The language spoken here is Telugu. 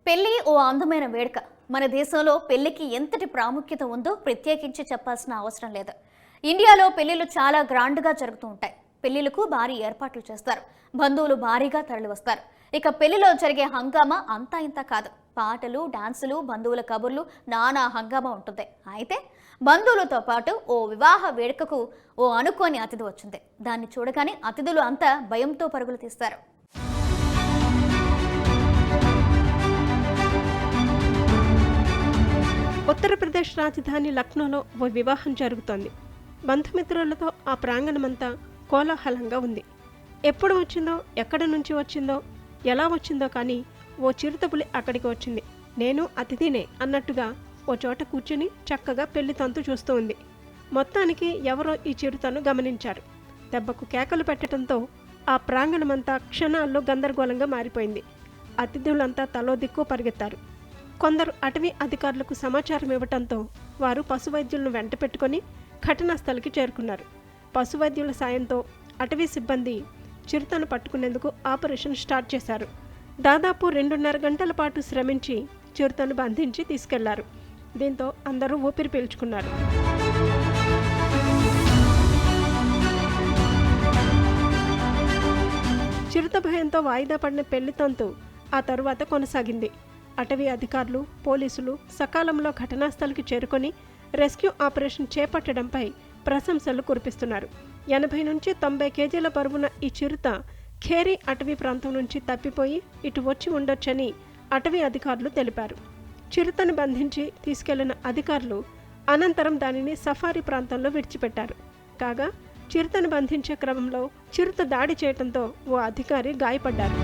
పెళ్లి ఓ అందమైన వేడుక. మన దేశంలో పెళ్లికి ఎంతటి ప్రాముఖ్యత ఉందో ప్రత్యేకించి చెప్పాల్సిన అవసరం లేదు. ఇండియాలో పెళ్లిళ్ళు చాలా గ్రాండ్గా జరుగుతూ ఉంటాయి. పెళ్లిళ్లకు భారీ ఏర్పాట్లు చేస్తారు. బంధువులు భారీగా తరలివస్తారు. ఇక పెళ్లిలో జరిగే హంగామా అంతా ఇంత కాదు. పాటలు, డాన్సులు, బంధువుల కబుర్లు, నానా హంగామా ఉంటుంది. అయితే బంధువులతో పాటు ఓ వివాహ వేడుకకు ఓ అనుకోని అతిథి వచ్చింది. దాన్ని చూడగానే అతిథులు అంతా భయంతో పరుగులు తీస్తారు. ఉత్తరప్రదేశ్ రాజధాని లక్నోలో ఓ వివాహం జరుగుతోంది. బంధుమిత్రులతో ఆ ప్రాంగణమంతా కోలాహలంగా ఉంది. ఎప్పుడు వచ్చిందో, ఎక్కడి నుంచి వచ్చిందో, ఎలా వచ్చిందో కానీ ఓ చిరుతపులి అక్కడికి వచ్చింది. నేను అతిథినే అన్నట్టుగా ఓ చోట కూర్చుని చక్కగా పెళ్లి తంతు చూస్తూ ఉంది. మొత్తానికి ఎవరో ఈ చిరుతను గమనించారు. దెబ్బకు కేకలు పెట్టడంతో ఆ ప్రాంగణమంతా క్షణాల్లో గందరగోళంగా మారిపోయింది. అతిథులంతా తలో దిక్కు పరిగెత్తారు. కొందరు అటవీ అధికారులకు సమాచారం ఇవ్వటంతో వారు పశువైద్యులను వెంట పెట్టుకొని ఘటనా స్థలికి చేరుకున్నారు. పశువైద్యుల సాయంతో అటవీ సిబ్బంది చిరుతను పట్టుకునేందుకు ఆపరేషన్ స్టార్ట్ చేశారు. దాదాపు 2.5 గంటల పాటు శ్రమించి చిరుతను బంధించి తీసుకెళ్లారు. దీంతో అందరూ ఊపిరి పీల్చుకున్నారు. చిరుత భయంతో వాయిదా పడిన పెళ్లి తంతు ఆ తరువాత కొనసాగింది. అటవీ అధికారులు, పోలీసులు సకాలంలో ఘటనా స్థలికి చేరుకొని రెస్క్యూ ఆపరేషన్ చేపట్టడంపై ప్రశంసలు కురిపిస్తున్నారు. 80 నుంచి 90 కేజీల బరువున ఈ చిరుత ఖేరీ అటవీ ప్రాంతం నుంచి తప్పిపోయి ఇటు వచ్చి ఉండొచ్చని అటవీ అధికారులు తెలిపారు. చిరుతను బంధించి తీసుకెళ్లిన అధికారులు అనంతరం దానిని సఫారీ ప్రాంతంలో విడిచిపెట్టారు. కాగా చిరుతను బంధించే క్రమంలో చిరుత దాడి చేయడంతో ఓ అధికారి గాయపడ్డారు.